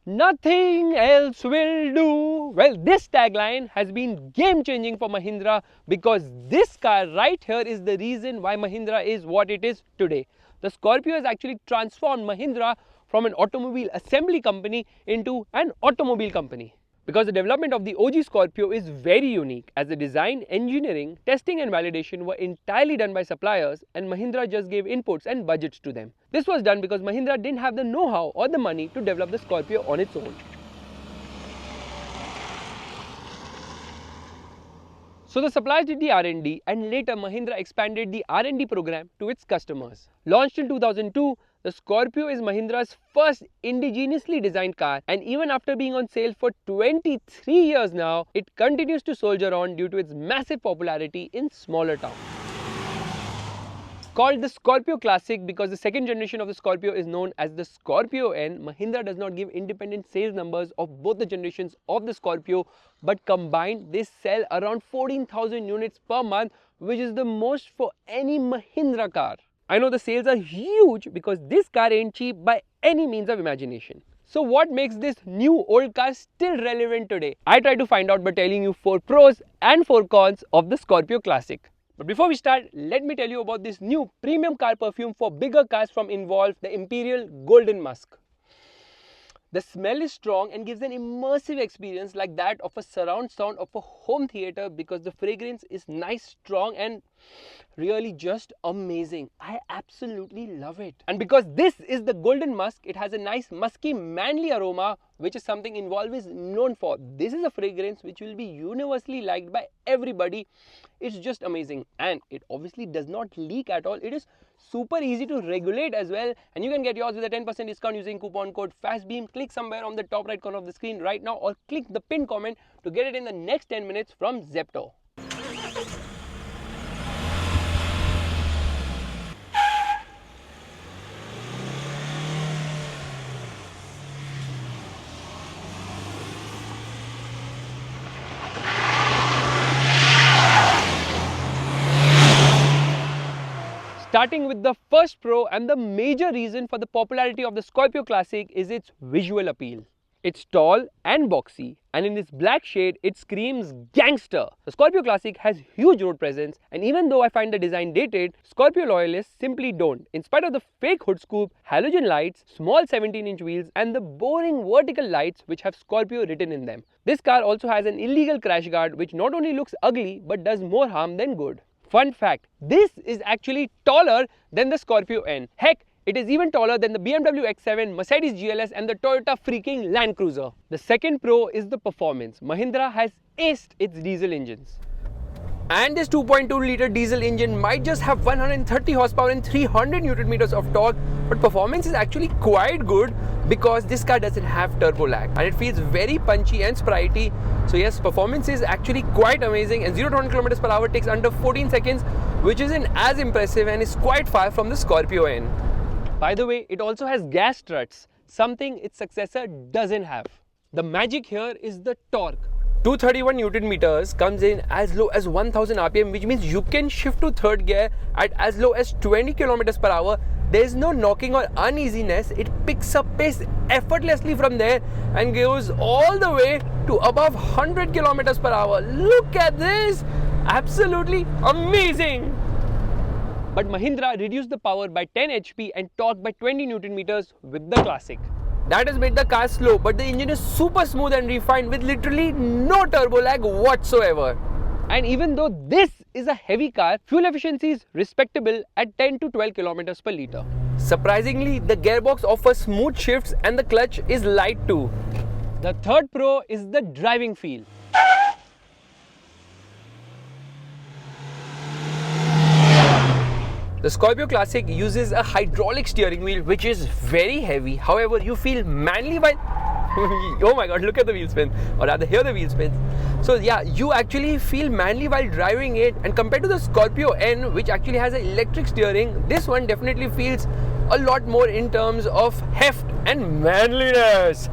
Nothing else will do. Well, this tagline has been game changing for Mahindra because this car right here is the reason why Mahindra is what it is today. The Scorpio has actually transformed Mahindra from an automobile assembly company into an automobile company. Because the development of the OG Scorpio is very unique, as the design, engineering, testing and validation were entirely done by suppliers and Mahindra just gave inputs and budgets to them. This was done because Mahindra didn't have the know-how or the money to develop the Scorpio on its own. So the suppliers did the R&D and later Mahindra expanded the R&D program to its customers. Launched in 2002, the Scorpio is Mahindra's first indigenously designed car, and even after being on sale for 23 years now, it continues to soldier on due to its massive popularity in smaller towns. Called the Scorpio Classic because the second generation of the Scorpio is known as the Scorpio N, Mahindra does not give independent sales numbers of both the generations of the Scorpio, but combined they sell around 14,000 units per month, which is the most for any Mahindra car. I know the sales are huge because this car ain't cheap by any means of imagination. So what makes this new old car still relevant today? I try to find out by telling you 4 pros and 4 cons of the Scorpio Classic. But before we start, let me tell you about this new premium car perfume for bigger cars from Involve, the Imperial Golden Musk. The smell is strong and gives an immersive experience like that of a surround sound of a home theater because the fragrance is nice, strong and really just amazing. I absolutely love it. And because this is the Golden Musk, it has a nice musky manly aroma, which is something Involve is known for. This is a fragrance which will be universally liked by everybody. It's just amazing and it obviously does not leak at all. It is super easy to regulate as well, and you can get yours with a 10% discount using coupon code FASTBEAM. Click somewhere on the top right corner of the screen right now or click the pinned comment to get it in the next 10 minutes from Zepto. Starting with the first pro and the major reason for the popularity of the Scorpio Classic is its visual appeal. It's tall and boxy, and in its black shade, it screams gangster. The Scorpio Classic has huge road presence, and even though I find the design dated, Scorpio loyalists simply don't. In spite of the fake hood scoop, halogen lights, small 17-inch wheels, and the boring vertical lights which have Scorpio written in them. This car also has an illegal crash guard which not only looks ugly but does more harm than good. Fun fact, this is actually taller than the Scorpio N. Heck, it is even taller than the BMW X7, Mercedes GLS and the Toyota freaking Land Cruiser. The second pro is the performance. Mahindra has aced its diesel engines. And this 2.2 litre diesel engine might just have 130 horsepower and 300 Newton meters of torque, but performance is actually quite good because this car doesn't have turbo lag and it feels very punchy and spritey. So yes, performance is actually quite amazing, and 0 to 100 km per hour takes under 14 seconds, which isn't as impressive and is quite far from the Scorpio N. By the way, it also has gas struts, something its successor doesn't have. The magic here is the torque. 231 Newton meters comes in as low as 1000 RPM, which means you can shift to third gear at as low as 20 km per hour. There is no knocking or uneasiness. It picks up pace effortlessly from there and goes all the way to above 100 km per hour. Look at this! Absolutely amazing! But Mahindra reduced the power by 10 HP and torque by 20 Newton meters with the Classic. That has made the car slow, but the engine is super smooth and refined with literally no turbo lag whatsoever. And even though this is a heavy car, fuel efficiency is respectable at 10 to 12 km per litre. Surprisingly, the gearbox offers smooth shifts and the clutch is light too. The third pro is the driving feel. The Scorpio Classic uses a hydraulic steering wheel which is very heavy. However, you feel manly while oh my god, look at the wheel spin, or rather hear the wheel spins. So yeah, you actually feel manly while driving it, and compared to the Scorpio N, which actually has an electric steering, this one definitely feels a lot more in terms of heft and manliness.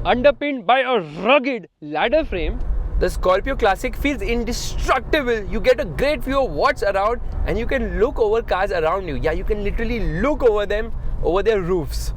Underpinned by a rugged ladder frame, the Scorpio Classic feels indestructible. You get a great view of what's around and you can look over cars around you. Yeah, you can literally look over them, over their roofs.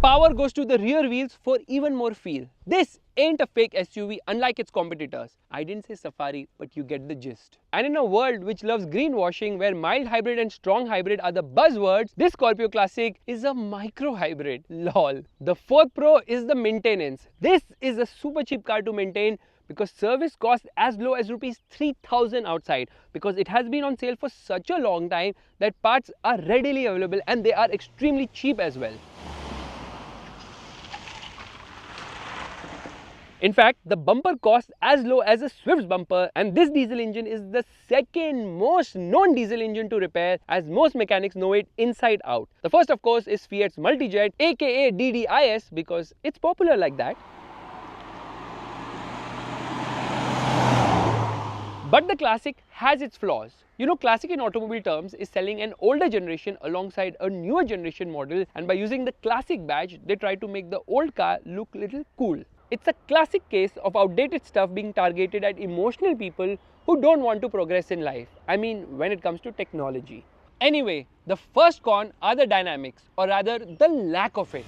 Power goes to the rear wheels for even more feel. This ain't a fake SUV unlike its competitors. I didn't say Safari, but you get the gist. And in a world which loves greenwashing, where mild hybrid and strong hybrid are the buzzwords, this Scorpio Classic is a micro hybrid. Lol. The 4th Pro is the maintenance. This is a super cheap car to maintain because service costs as low as rupees 3000 outside, because it has been on sale for such a long time that parts are readily available and they are extremely cheap as well. In fact, the bumper costs as low as a Swift's bumper, and this diesel engine is the second most known diesel engine to repair, as most mechanics know it inside out. The first, of course, is Fiat's Multijet, aka DDIS, because it's popular like that. But the Classic has its flaws. You know, Classic in automobile terms is selling an older generation alongside a newer generation model, and by using the Classic badge, they try to make the old car look little cool. It's a classic case of outdated stuff being targeted at emotional people who don't want to progress in life. I mean, when it comes to technology. Anyway, the first con are the dynamics, or rather the lack of it.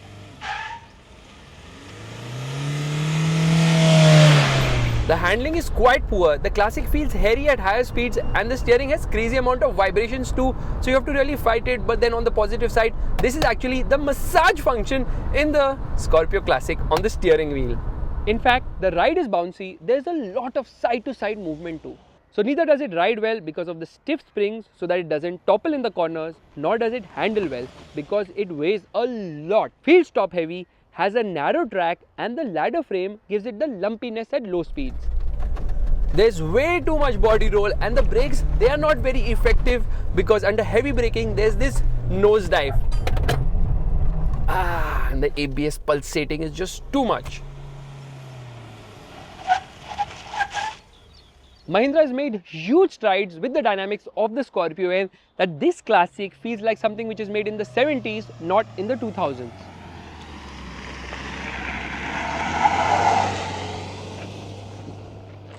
The handling is quite poor. The Classic feels hairy at higher speeds, and the steering has crazy amount of vibrations too, so you have to really fight it. But then on the positive side, this is actually the massage function in the Scorpio Classic on the steering wheel. In fact, the ride is bouncy. There's a lot of side to side movement too. So neither does it ride well because of the stiff springs so that it doesn't topple in the corners, nor does it handle well because it weighs a lot. Feels top heavy, has a narrow track, and the ladder frame gives it the lumpiness at low speeds. There's way too much body roll, and the brakes, they are not very effective because under heavy braking there's this nosedive. And the ABS pulsating is just too much. Mahindra has made huge strides with the dynamics of the Scorpio N that this Classic feels like something which is made in the 70s, not in the 2000s.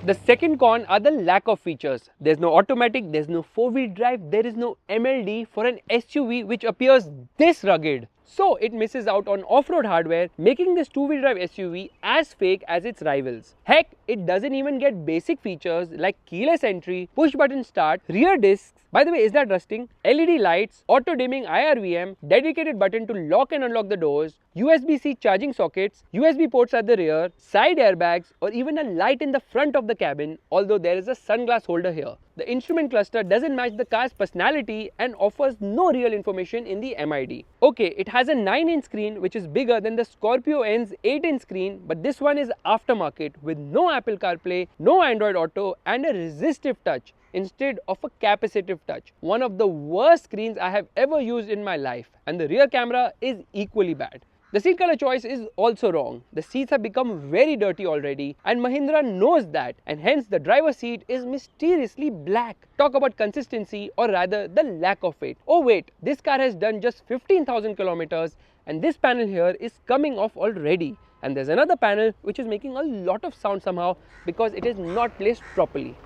The second con are the lack of features. There's no automatic, there's no 4-wheel drive, there is no MLD for an SUV which appears this rugged. So it misses out on off-road hardware, making this 2-wheel drive SUV as fake as its rivals. Heck, it doesn't even get basic features like keyless entry, push button start, rear discs. By the way, is that rusting? LED lights, auto dimming IRVM, dedicated button to lock and unlock the doors, USB-C charging sockets, USB ports at the rear, side airbags, or even a light in the front of the cabin, although there is a sunglass holder here. The instrument cluster doesn't match the car's personality and offers no real information in the MID. Okay, it has a 9-inch screen which is bigger than the Scorpio N's 8-inch screen, but this one is aftermarket with no Apple CarPlay, no Android Auto, and a resistive touch instead of a capacitive touch. One of the worst screens I have ever used in my life, and the rear camera is equally bad. The seat color choice is also wrong. The seats have become very dirty already, and Mahindra knows that, and hence the driver's seat is mysteriously black. Talk about consistency, or rather the lack of it. Oh wait, this car has done just 15,000 kilometers and this panel here is coming off already. And there's another panel which is making a lot of sound somehow because it is not placed properly.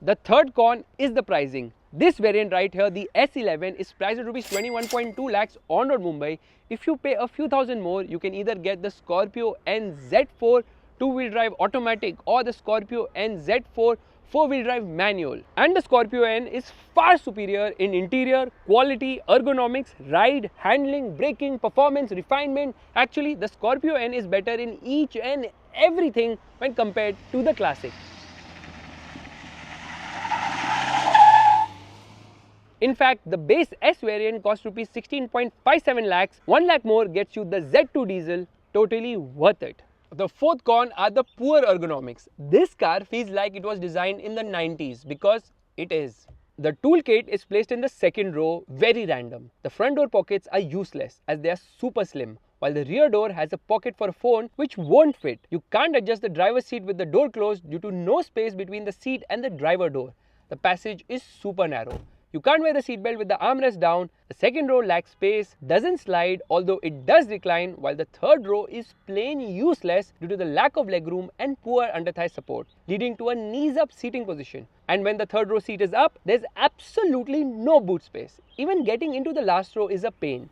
The third con is the pricing. This variant right here, the S11, is priced at Rs 21.2 lakhs on road Mumbai. If you pay a few thousand more, you can either get the Scorpio N Z4 2-wheel drive automatic or the Scorpio N Z4 4-wheel drive manual. And the Scorpio N is far superior in interior, quality, ergonomics, ride, handling, braking, performance, refinement. Actually, the Scorpio N is better in each and everything when compared to the Classic. In fact, the base S variant costs Rs 16.57 lakhs. 1 lakh more gets you the Z2 diesel. Totally worth it. The fourth con are the poor ergonomics. This car feels like it was designed in the 90s because it is. The toolkit is placed in the second row, very random. The front door pockets are useless as they are super slim, while the rear door has a pocket for a phone which won't fit. You can't adjust the driver's seat with the door closed due to no space between the seat and the driver door. The passage is super narrow. You can't wear the seatbelt with the armrest down. The second row lacks space, doesn't slide, although it does recline, while the third row is plain useless due to the lack of legroom and poor under-thigh support, leading to a knees-up seating position. And when the third row seat is up, there's absolutely no boot space. Even getting into the last row is a pain.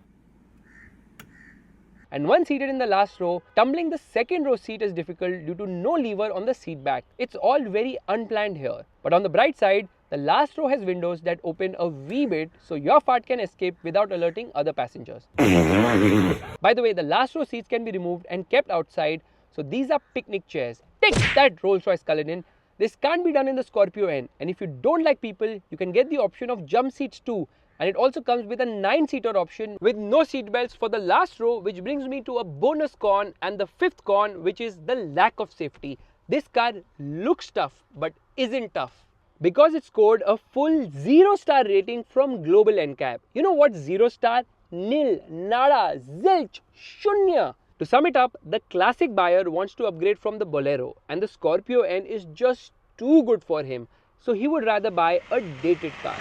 And once seated in the last row, tumbling the second row seat is difficult due to no lever on the seat back. It's all very unplanned here. But on the bright side, the last row has windows that open a wee bit so your fart can escape without alerting other passengers. By the way, the last row seats can be removed and kept outside, so these are picnic chairs. Take that, Rolls-Royce Cullinan. This can't be done in the Scorpio N, and if you don't like people, you can get the option of jump seats too. And it also comes with a 9-seater option with no seat belts for the last row, which brings me to a bonus con and the fifth con, which is the lack of safety. This car looks tough but isn't tough, because it scored a full 0-star rating from Global NCAP. You know what's 0 star? Nil, nada, zilch, shunya. To sum it up, the classic buyer wants to upgrade from the Bolero, and the Scorpio N is just too good for him, so he would rather buy a dated car.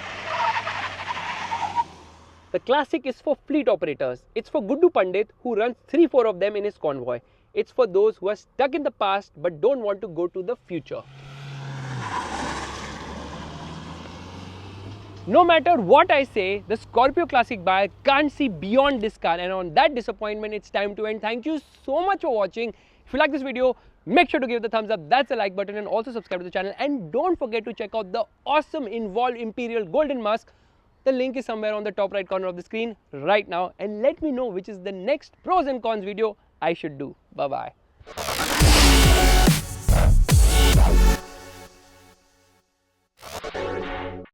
The Classic is for fleet operators. It's for Guddu Pandit, who runs 3-4 of them in his convoy. It's for those who are stuck in the past but don't want to go to the future. No matter what I say, the Scorpio Classic buyer can't see beyond this car, and on that disappointment, it's time to end. Thank you so much for watching. If you like this video, make sure to give it a thumbs up, that's the like button, and also subscribe to the channel. And don't forget to check out the awesome Involve Imperial Golden Musk. The link is somewhere on the top right corner of the screen right now, and let me know which is the next pros and cons video I should do. Bye bye.